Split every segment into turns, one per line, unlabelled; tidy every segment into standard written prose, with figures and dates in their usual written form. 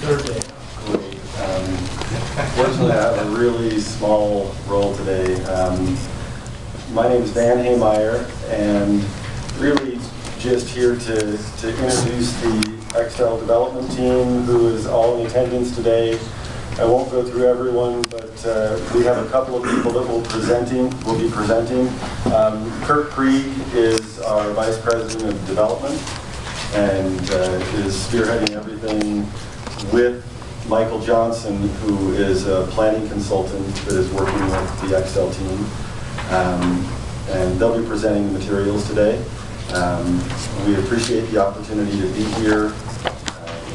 Third day.
Great. Fortunately, I have a really small role today. My name is Van Haymeyer, and really just here to introduce the Extell Development team, who is all in attendance today. I won't go through everyone, but we have a couple of people that will be presenting. Kurt Krieg is our Vice President of Development and is spearheading everything with Michael Johnson, who is a planning consultant that is working with the Extell team. And they'll be presenting the materials today. We appreciate the opportunity to be here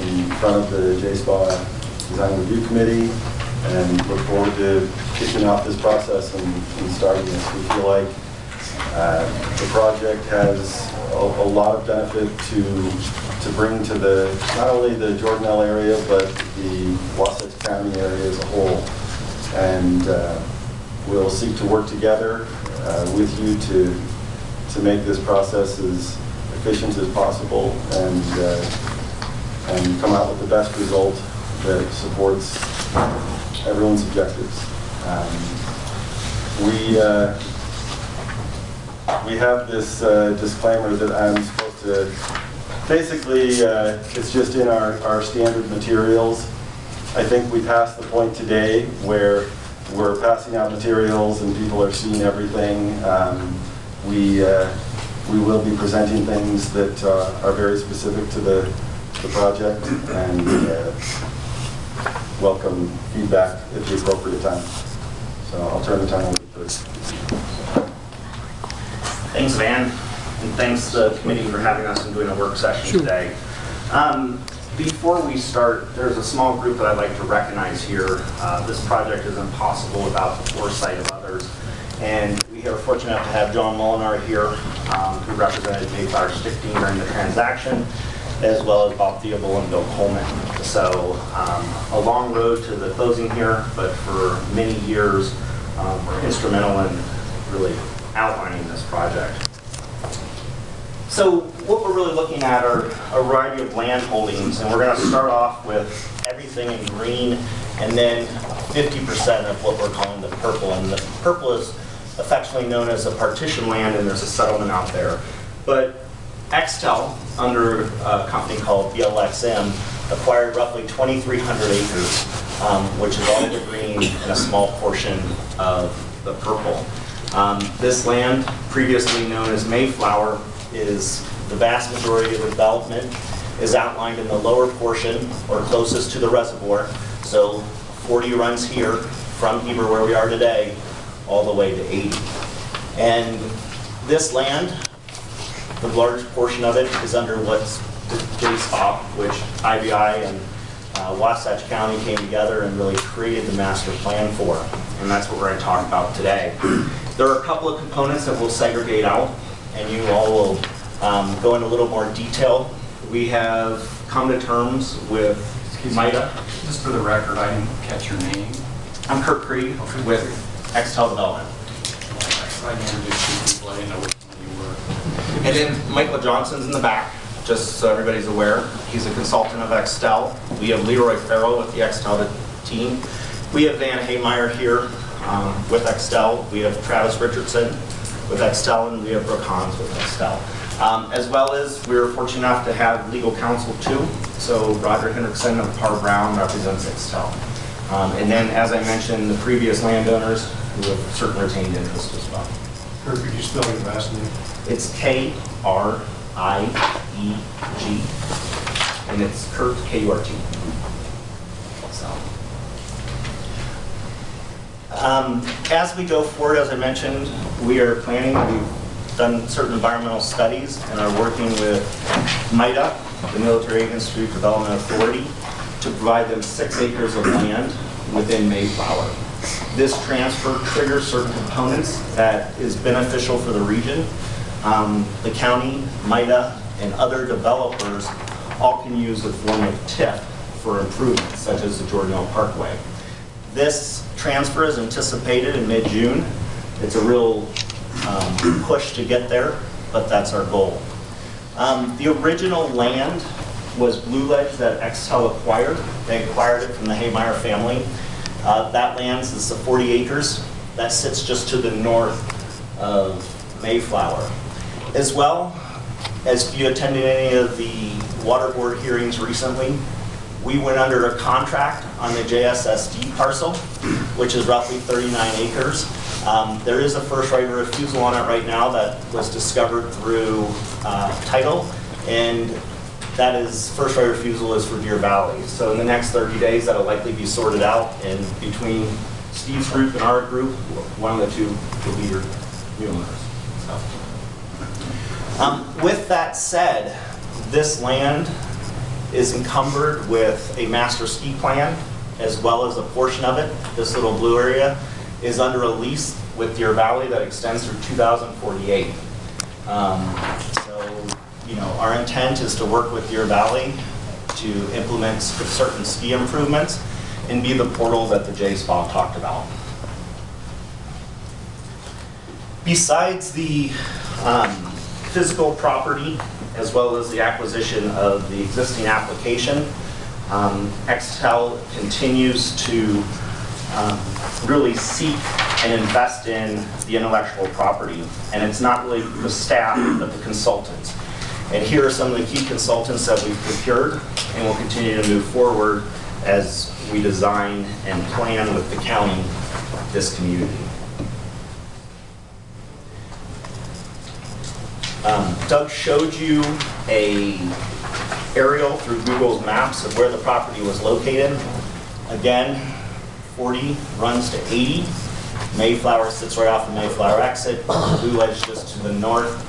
in front of the JSPA Design Review Committee, and look forward to kicking off this process and starting this. We feel like the project has a lot of benefit to bring to not only the Jordanelle area, but the Wasatch County area as a whole. And we'll seek to work together with you to make this process as efficient as possible and come out with the best result that supports everyone's objectives. We have this disclaimer that I'm supposed to, basically it's just in our standard materials. I think we passed the point today where we're passing out materials and people are seeing everything. We will be presenting things that are very specific to the project, and welcome feedback at the appropriate time. So I'll turn the time over to Kurt.
Thanks, Van, and thanks to the committee for having us and doing a work session today. Before we start, there's a small group that I'd like to recognize here. This project isn't possible without the foresight of others, and we are fortunate enough to have John Molinar here, who represented Mayflower Stifting during the transaction, as well as Bob Theobald and Bill Coleman. So a long road to the closing here, but for many years were instrumental in really outlining this project. So what we're really looking at are a variety of land holdings, and we're going to start off with everything in green, and then 50% of what we're calling the purple. And the purple is affectionately known as a partition land, and there's a settlement out there. But Extell, under a company called BLXM, acquired roughly 2,300 acres, which is all the green and a small portion of the purple. This land, previously known as Mayflower, is the vast majority of the development is outlined in the lower portion or closest to the reservoir. So 40 runs here from Heber, where we are today, all the way to 80. And this land, the large portion of it is under what's JSPA, which IBI and Wasatch County came together and really created the master plan for. And that's what we're going to talk about today. There are a couple of components that we'll segregate out, and you all will go into a little more detail. We have come to terms with MIDA.
Just for the record, I didn't catch your name.
I'm Kurt Krieg with Extell Development.
I introduced two people, I didn't know which one you were.
And then Michael Johnson's in the back, just so everybody's aware. He's a consultant of Extell. We have Leroy Farrell with the Extell team. We have Van Haymeyer here with Extell. We have Travis Richardson with Extell, and we have Brooke Hans with Extell. As well as we were fortunate enough to have legal counsel too. So Roger Hendrickson of Parr Brown represents Extell. And then, as I mentioned, the previous landowners who have certain retained interest as well.
Kurt, could you spell your last name?
It's Krieg, and it's Kurt, K-U-R-T. So, as we go forward, as I mentioned, we are planning, we've done certain environmental studies and are working with MIDA, the Military Industry Development Authority, to provide them 6 acres of land within Mayflower. This transfer triggers certain components that is beneficial for the region. The county, MIDA, and other developers all can use the form of TIF for improvements, such as the Jordanelle Parkway. This transfer is anticipated in mid-June. It's a real push to get there, but that's our goal. The original land was Blue Ledge that Extell acquired. They acquired it from the Haymeyer family. That land is the 40 acres that sits just to the north of Mayflower. As well, as if you attended any of the water board hearings recently, we went under a contract on the JSSD parcel, which is roughly 39 acres. There is a first right of refusal on it right now that was discovered through title, and that is, first right of refusal is for Deer Valley. So in the next 30 days, that'll likely be sorted out, and between Steve's group and our group, one of the two will be your new owners. So. With that said, this land is encumbered with a master ski plan, as well as a portion of it, this little blue area, is under a lease with Deer Valley that extends through 2048. So, you know, our intent is to work with Deer Valley to implement certain ski improvements and be the portal that the JSPA talked about. Besides the physical property, as well as the acquisition of the existing application, Extell continues to really seek and invest in the intellectual property. And it's not really the staff, but the consultants. And here are some of the key consultants that we've procured and will continue to move forward as we design and plan with the county this community. Doug showed you a aerial through Google Maps of where the property was located. Again, 40 runs to 80. Mayflower sits right off the Mayflower exit. Blue Ledge just to the north.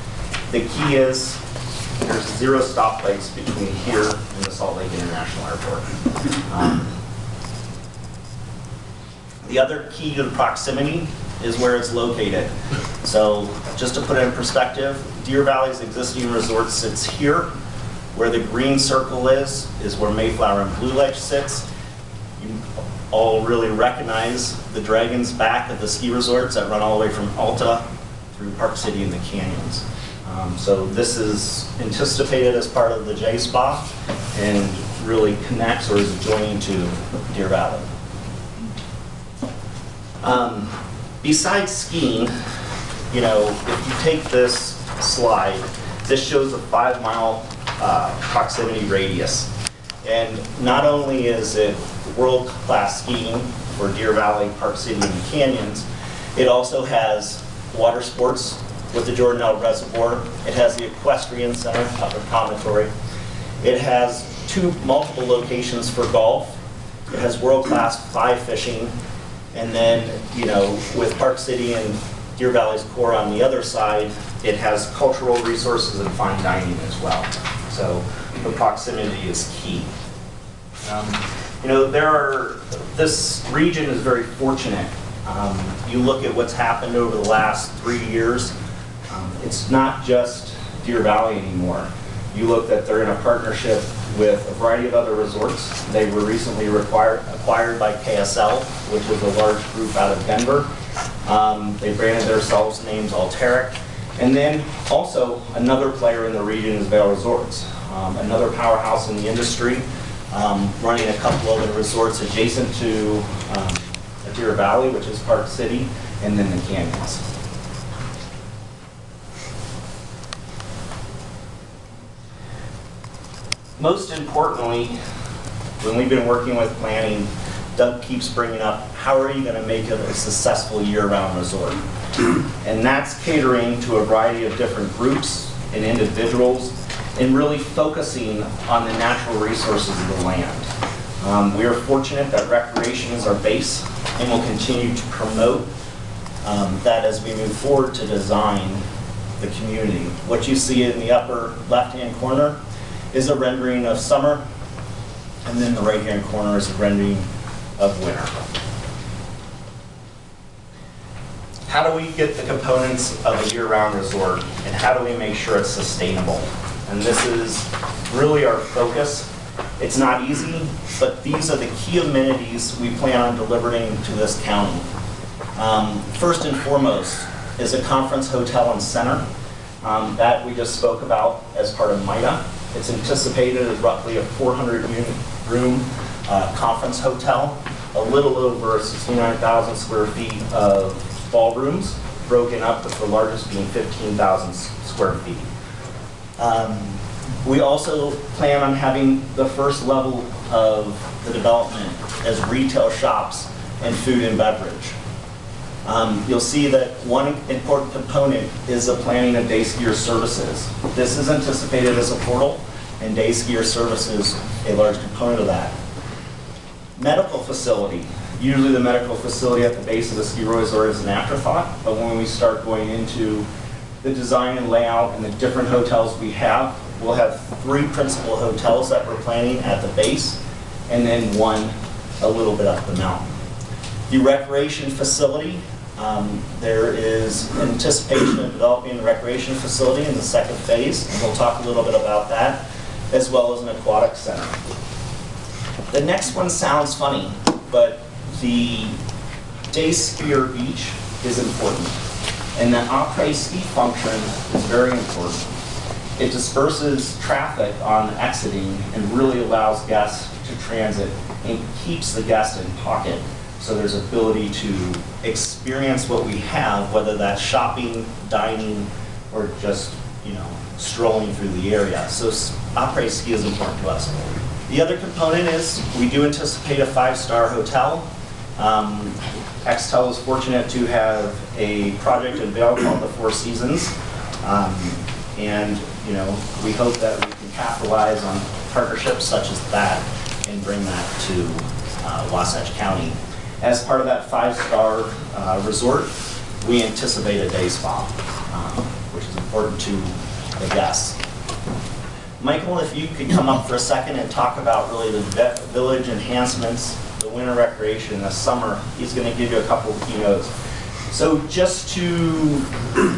The key is there's 0 stoplights between here and the Salt Lake International Airport. The other key to the proximity is where it's located. So just to put it in perspective, Deer Valley's existing resort sits here. Where the green circle is where Mayflower and Blue Ledge sits. You all really recognize the Dragon's Back of the ski resorts that run all the way from Alta through Park City and the canyons. So this is anticipated as part of the JSPA and really connects or is adjoining to Deer Valley. Besides skiing, you know, if you take this slide, this shows a 5-mile proximity radius. And not only is it world-class skiing for Deer Valley, Park City, and the canyons, it also has water sports with the Jordan L. Reservoir. It has the Equestrian Center up in Promontory. It has multiple locations for golf. It has world-class fly fishing. And then, you know, with Park City and Deer Valley's core on the other side, it has cultural resources and fine dining as well. So the proximity is key. You know, this region is very fortunate. You look at what's happened over the last 3 years, it's not just Deer Valley anymore. You look that they're in a partnership with a variety of other resorts. They were recently acquired by KSL, which is a large group out of Denver. They branded themselves names Alteric. And then also another player in the region is Vail Resorts, another powerhouse in the industry, running a couple other resorts adjacent to Deer Valley, which is Park City, and then the canyons. Most importantly, when we've been working with planning, Doug keeps bringing up, how are you going to make it a successful year-round resort? And that's catering to a variety of different groups and individuals and really focusing on the natural resources of the land. We are fortunate that recreation is our base and will continue to promote that as we move forward to design the community. What you see in the upper left-hand corner is a rendering of summer, and then the right-hand corner is a rendering of winter. How do we get the components of a year-round resort, and how do we make sure it's sustainable? And this is really our focus. It's not easy, but these are the key amenities we plan on delivering to this county. First and foremost is a conference hotel and center that we just spoke about as part of MITA. It's anticipated as roughly a 400-unit room conference hotel, a little over 69,000 square feet of ballrooms, broken up with the largest being 15,000 square feet. We also plan on having the first level of the development as retail shops and food and beverage. You'll see that one important component is the planning of day skier services. This is anticipated as a portal, and day skier services a large component of that. Medical facility. Usually the medical facility at the base of the ski resort is an afterthought, but when we start going into the design and layout and the different hotels we have, we'll have 3 principal hotels that we're planning at the base, and then 1 a little bit up the mountain. The recreation facility, there is anticipation of developing a recreation facility in the 2nd phase, and we'll talk a little bit about that, as well as an aquatic center. The next one sounds funny, but the day skier beach is important, and the après ski function is very important. It disperses traffic on exiting and really allows guests to transit and keeps the guest in pocket. So there's ability to experience what we have, whether that's shopping, dining, or just, strolling through the area. So après ski is important to us. The other component is we do anticipate a 5-star hotel. Extell is fortunate to have a project in Vail called the Four Seasons. And we hope that we can capitalize on partnerships such as that and bring that to Wasatch County. As part of that 5-star resort, we anticipate a day spa, which is important to the guests. Michael, if you could come up for a second and talk about really the village enhancements, the winter recreation, the summer. He's going to give you a couple of keynotes. So just to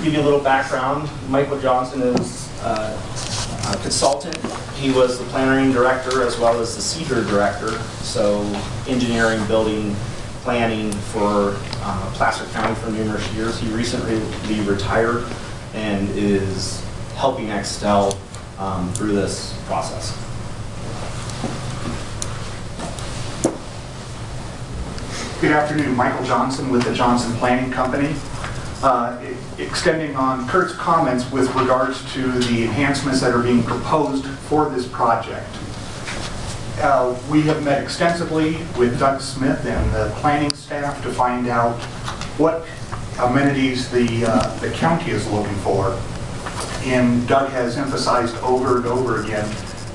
give you a little background, Michael Johnson is a consultant. He was the planning director as well as the CEDR director, so engineering, building, planning for Placer County for numerous years. He recently retired and is helping Extell through this process.
Good afternoon, Michael Johnson with the Johnson Planning Company. Extending on Kurt's comments with regards to the enhancements that are being proposed for this project. We have met extensively with Doug Smith and the planning staff to find out what amenities the county is looking for. And Doug has emphasized over and over again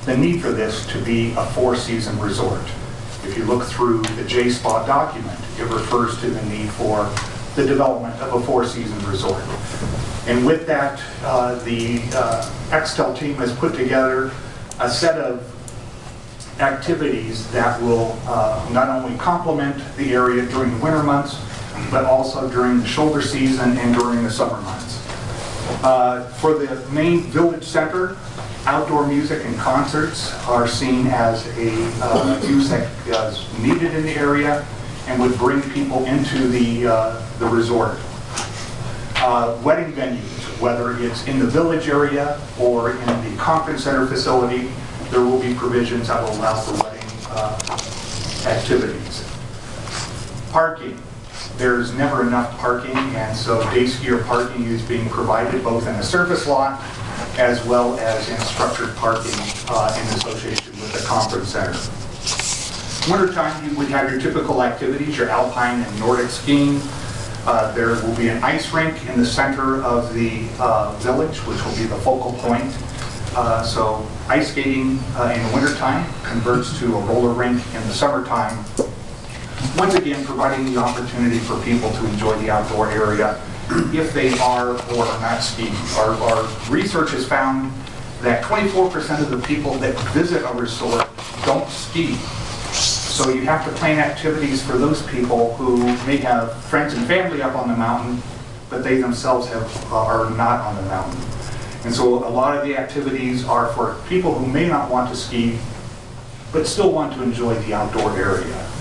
the need for this to be a 4-season resort. If you look through the JSPA document, it refers to the need for the development of a 4-season resort. And with that, the Extell team has put together a set of activities that will not only complement the area during the winter months, but also during the shoulder season and during the summer months. For the main village center, outdoor music and concerts are seen as a use that is needed in the area and would bring people into the resort. Wedding venues, whether it's in the village area or in the conference center facility, there will be provisions that will allow for wedding activities. Parking. There's never enough parking, and so day skier parking is being provided both in the surface lot as well as in structured parking in association with the conference center. Wintertime, you would have your typical activities, your alpine and Nordic skiing. There will be an ice rink in the center of the village, which will be the focal point. So ice skating in the wintertime converts to a roller rink in the summertime. Once again, providing the opportunity for people to enjoy the outdoor area if they are or are not skiing. Our research has found that 24% of the people that visit a resort don't ski. So you have to plan activities for those people who may have friends and family up on the mountain, but they themselves are not on the mountain. And so a lot of the activities are for people who may not want to ski, but still want to enjoy the outdoor area.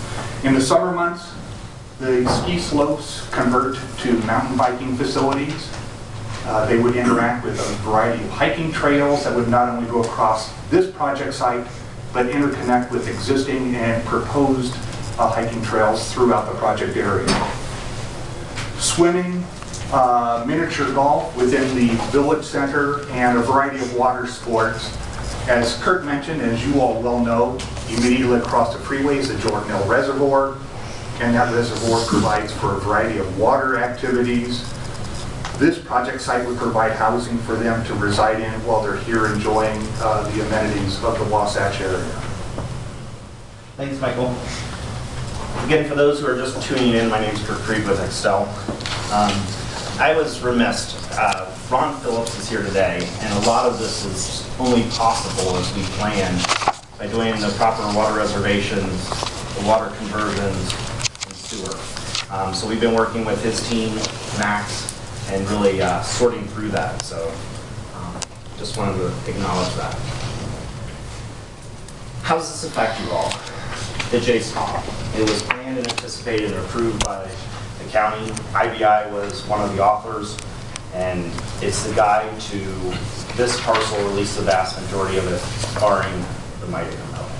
In the summer months, the ski slopes convert to mountain biking facilities. They would interact with a variety of hiking trails that would not only go across this project site, but interconnect with existing and proposed hiking trails throughout the project area. Swimming, miniature golf within the village center, and a variety of water sports. As Kurt mentioned, as you all well know, immediately across the freeway is the Jordan Hill Reservoir, and that reservoir provides for a variety of water activities. This project site would provide housing for them to reside in while they're here enjoying the amenities of the Wasatch area.
Thanks, Michael. Again, for those who are just tuning in, my name is Kurt Krieg with Extell. I was remiss. Ron Phillips is here today, and a lot of this is only possible as we planned by doing the proper water reservations, the water conversions, and sewer. So we've been working with his team, Max, and really sorting through that. So just wanted to acknowledge that. How does this affect you all? The JSPA. It was planned and anticipated and approved by the county. IBI was one of the authors, and it's the guide to this parcel, or at least the vast majority of it, barring the mighty remote.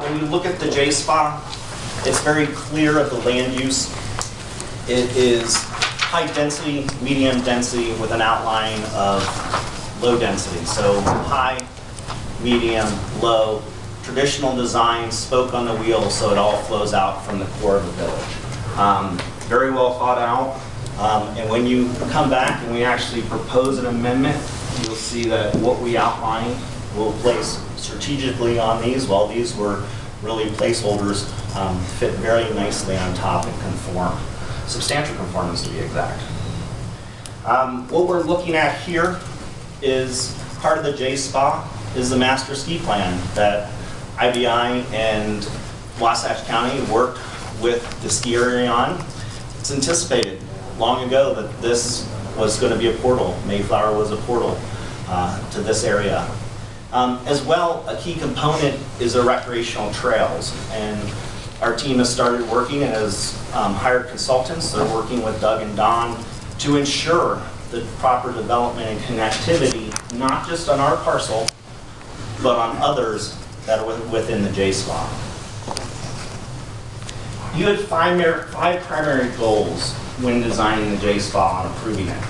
When you look at the JSPA, it's very clear of the land use. It is high density, medium density, with an outline of low density. So high, medium, low. Traditional design, spoke on the wheel, so it all flows out from the core of the village. Very well thought out. And when you come back and we actually propose an amendment, you'll see that what we outlined will place strategically on these, while these were really placeholders, fit very nicely on top and conform. Substantial conformance, to be exact. What we're looking at here is part of the JSPA is the master ski plan that IBI and Wasatch County worked with the ski area on. It's anticipated long ago that this was going to be a portal. Mayflower was a portal to this area. As well, a key component is the recreational trails. And our team has started working and has hired consultants. They're working with Doug and Don to ensure the proper development and connectivity, not just on our parcel, but on others that are within the JSPA. You had five primary goals when designing the JSPA and approving it.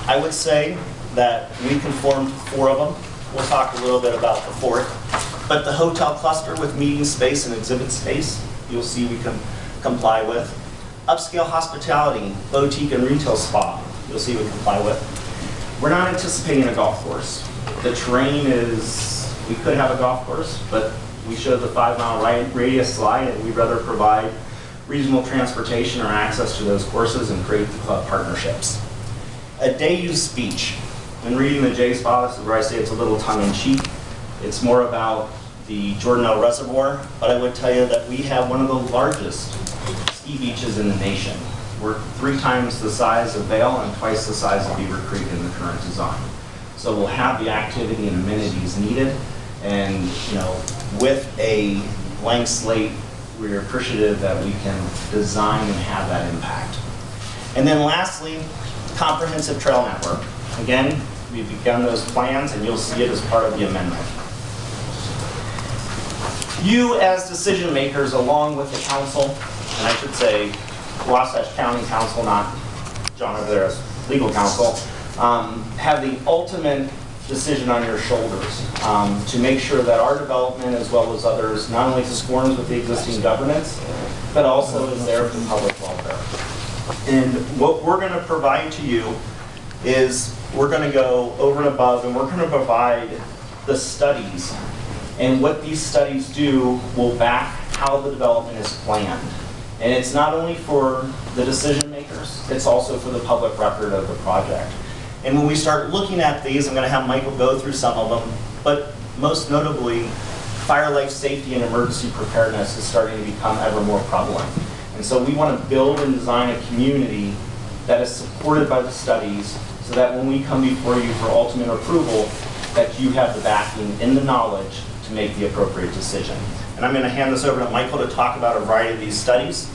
I would say that we conformed 4 of them. We'll talk a little bit about the 4th. But the hotel cluster with meeting space and exhibit space, you'll see we can comply with. Upscale hospitality, boutique and retail spa, you'll see we comply with. We're not anticipating a golf course. The terrain is, we could have a golf course, but we showed the 5-mile radius slide, and we'd rather provide reasonable transportation or access to those courses and create the club partnerships. A day use beach. When reading the JSPA, this is where I say it's a little tongue-in-cheek. It's more about the Jordan Hill Reservoir, but I would tell you that we have one of the largest ski beaches in the nation. We're 3 times the size of Vail and twice the size of Beaver Creek in the current design. So we'll have the activity and amenities needed, and with a blank slate, we're appreciative that we can design and have that impact. And then lastly, comprehensive trail network. Again, we've begun those plans, and you'll see it as part of the amendment. You as decision makers, along with the council, and I should say Wasatch County Council, not John over there as legal counsel, have the ultimate decision on your shoulders to make sure that our development, as well as others, not only conforms with the existing governance, but also is there for public welfare. And what we're going to provide to you is we're going to go over and above, and we're going to provide the studies. And what these studies do will back how the development is planned. And it's not only for the decision makers, it's also for the public record of the project. And when we start looking at these, I'm going to have Michael go through some of them, but most notably, fire, life safety, and emergency preparedness is starting to become ever more prevalent. And so we want to build and design a community that is supported by the studies, so that when we come before you for ultimate approval, that you have the backing and the knowledge to make the appropriate decision. And I'm going to hand this over to Michael to talk about a variety of these studies.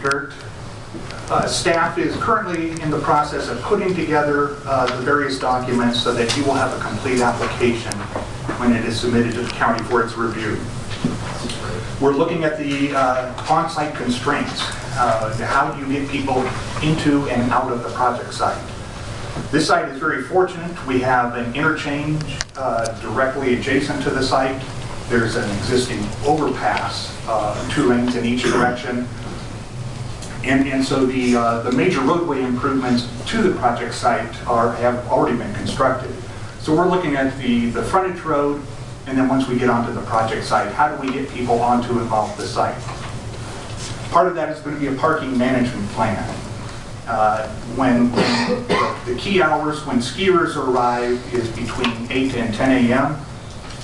Kurt. Staff is currently in the process of putting together the various documents so that you will have a complete application when it is submitted to the county for its review. We're looking at the on-site constraints. How do you get people into and out of the project site? This site is very fortunate. We have an interchange directly adjacent to the site. There's an existing overpass, 2 lanes in each direction. And so the major roadway improvements to the project site have already been constructed. So we're looking at the frontage road, and then once we get onto the project site, how do we get people onto and off the site? Part of that is going to be a parking management plan. When the key hours when skiers arrive is between 8 and 10 a.m.,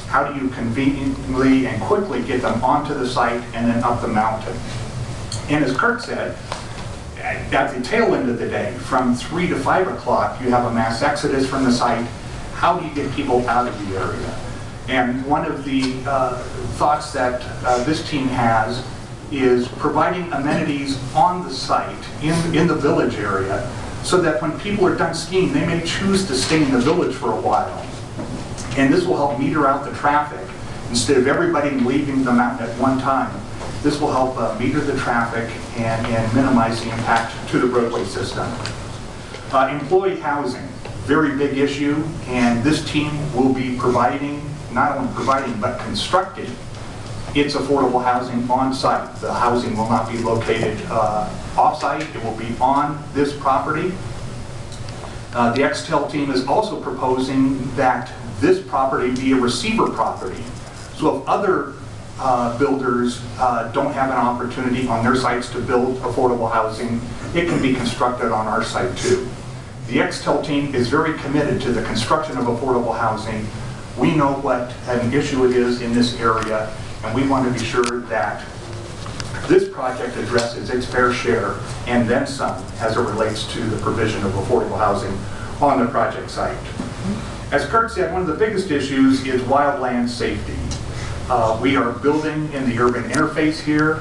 how do you conveniently and quickly get them onto the site and then up the mountain? And as Kurt said, at the tail end of the day, from 3 to 5 o'clock, you have a mass exodus from the site. How do you get people out of the area? And one of the thoughts that this team has is providing amenities on the site, in the village area, so that when people are done skiing, they may choose to stay in the village for a while. And this will help meter out the traffic. Instead of everybody leaving the mountain at one time, this will help meter the traffic and minimize the impact to the roadway system. Employee housing, very big issue, and this team will be providing, not only providing, but constructing its affordable housing on site. The housing will not be located off site, it will be on this property. The Extell team is also proposing that this property be a receiver property. So if other builders don't have an opportunity on their sites to build affordable housing, it can be constructed on our site too. The Extell team is very committed to the construction of affordable housing. We know what an issue it is in this area, and we want to be sure that this project addresses its fair share and then some as it relates to the provision of affordable housing on the project site. As Kurt said, one of the biggest issues is wildland safety. We are building in the urban interface here,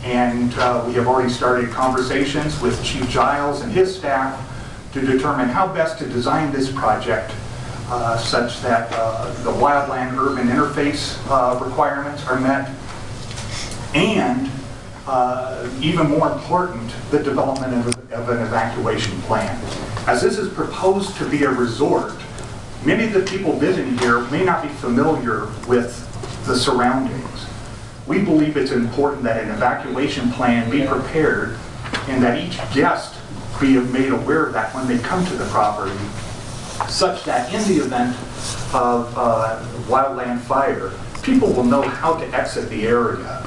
and we have already started conversations with Chief Giles and his staff to determine how best to design this project such that the wildland-urban interface requirements are met, and even more important, the development of an evacuation plan. As this is proposed to be a resort, many of the people visiting here may not be familiar with the surroundings. We believe it's important that an evacuation plan be prepared and that each guest be made aware of that when they come to the property, such that in the event of wildland fire, people will know how to exit the area.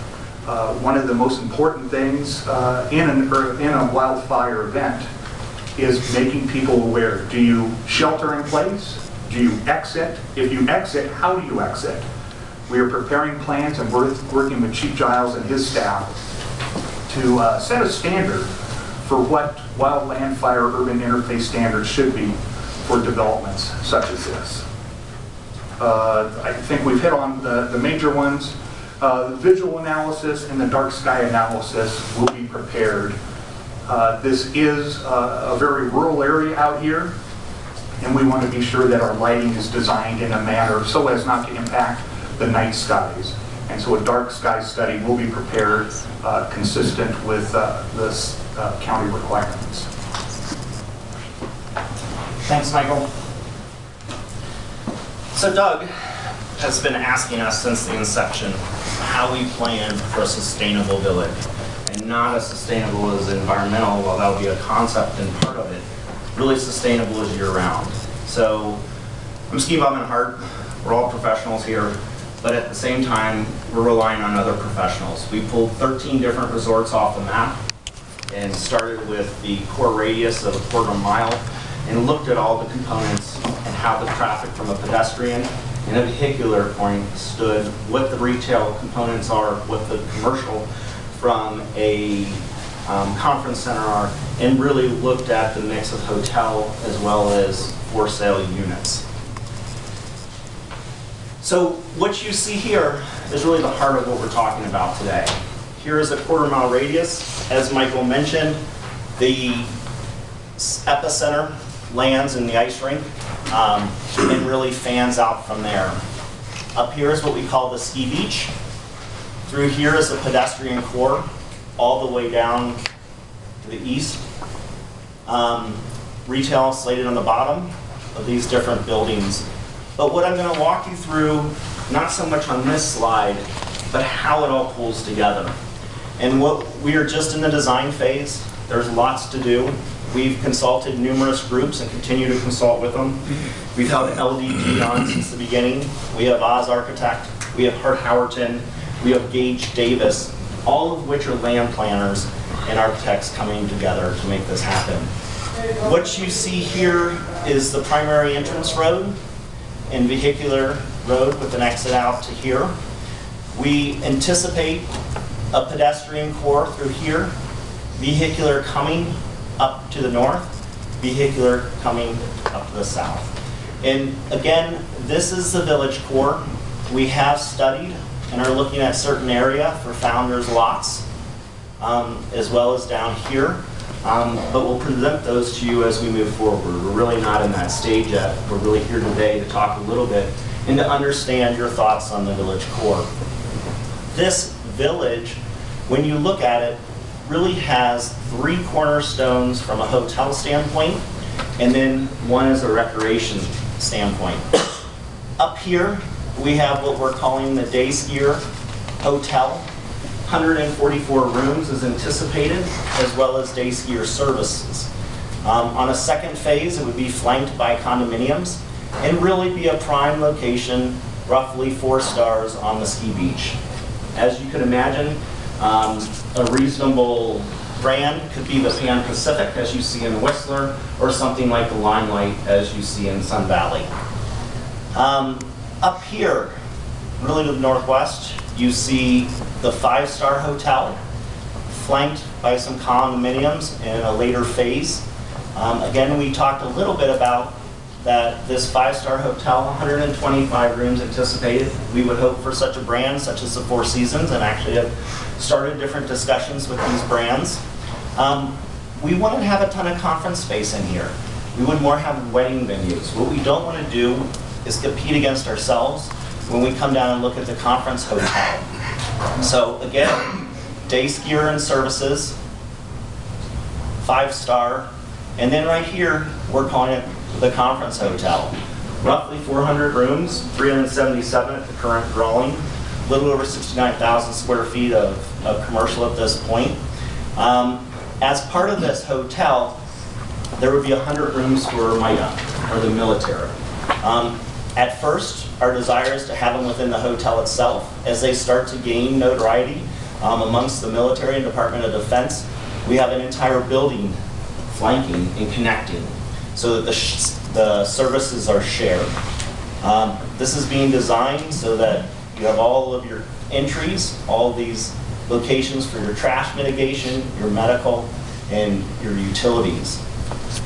One of the most important things in a wildfire event is making people aware. Do you shelter in place? Do you exit? If you exit, how do you exit? We are preparing plans and we're working with Chief Giles and his staff to set a standard for what wildland fire urban interface standards should be for developments such as this. I think we've hit on the major ones. The visual analysis and the dark sky analysis will be prepared. This is a very rural area out here, and we want to be sure that our lighting is designed in a manner so as not to impact the night skies. And so a dark sky study will be prepared consistent with this county requirements.
Thanks, Michael. So Doug has been asking us since the inception how we plan for a sustainable village. And not as sustainable as environmental, while that would be a concept and part of it, really sustainable as year-round. So I'm Ski Bob and Hart. We're all professionals here, but at the same time, we're relying on other professionals. We pulled 13 different resorts off the map and started with the core radius of a quarter mile and looked at all the components and how the traffic from a pedestrian and a vehicular point stood, what the retail components are, what the commercial from a conference center are, and really looked at the mix of hotel as well as for sale units. So what you see here is really the heart of what we're talking about today. here is a quarter-mile radius. As Michael mentioned, the epicenter lands in the ice rink and really fans out from there. Up here is what we call the ski beach. Through here is a pedestrian core all the way down to the east. Retail slated on the bottom of these different buildings. But what I'm going to walk you through, not so much on this slide, but how it all pulls together. And we are just in the design phase. There's lots to do. We've consulted numerous groups and continue to consult with them. We've held LDT on since the beginning. We have Oz Architect, we have Hart Howerton, we have Gage Davis, all of which are land planners and architects coming together to make this happen. What you see here is the primary entrance road and vehicular road with an exit out to here. We anticipate a pedestrian core through here, vehicular coming up to the north, vehicular coming up to the south. And again, this is the village core. We have studied and are looking at certain area for founders lots, as well as down here. But we'll present those to you as we move forward. We're really not in that stage yet. We're really here today to talk a little bit and to understand your thoughts on the village core. This village, when you look at it, really has 3 cornerstones from a hotel standpoint, and then one is a recreation standpoint. Up here, we have what we're calling the Day Skier Hotel. 144 rooms is anticipated, as well as day skier services. On a second phase, it would be flanked by condominiums and really be a prime location, roughly 4 stars on the ski beach. As you could imagine, a reasonable brand could be the Pan Pacific, as you see in Whistler, or something like the Limelight, as you see in Sun Valley. Up here, really to the northwest, you see the 5-star hotel, flanked by some condominiums in a later phase. Again, we talked a little bit about that this 5-star hotel, 125 rooms anticipated. We would hope for such a brand, such as the Four Seasons, and actually have started different discussions with these brands. We wouldn't have a ton of conference space in here. We would more have wedding venues. What we don't want to do is compete against ourselves when we come down and look at the conference hotel. So again, day skier and services, 5-star, and then right here, we're calling it the conference hotel. Roughly 400 rooms, 377 at the current drawing, a little over 69,000 square feet of commercial at this point. As part of this hotel, there would be 100 rooms for MITA, or the military. At first, our desire is to have them within the hotel itself. As they start to gain notoriety amongst the military and Department of Defense, we have an entire building flanking and connecting so that the services are shared. This is being designed so that you have all of your entries, all of these locations for your trash mitigation, your medical, and your utilities.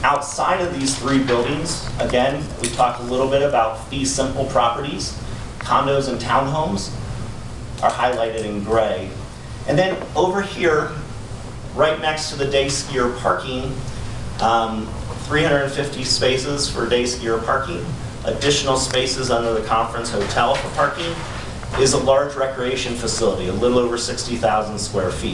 Outside of these 3 buildings, again, we talked a little bit about fee simple properties. Condos and townhomes are highlighted in gray. And then over here, right next to the day skier parking, 350 spaces for day skier parking, additional spaces under the conference hotel for parking, is a large recreation facility, a little over 60,000 square feet.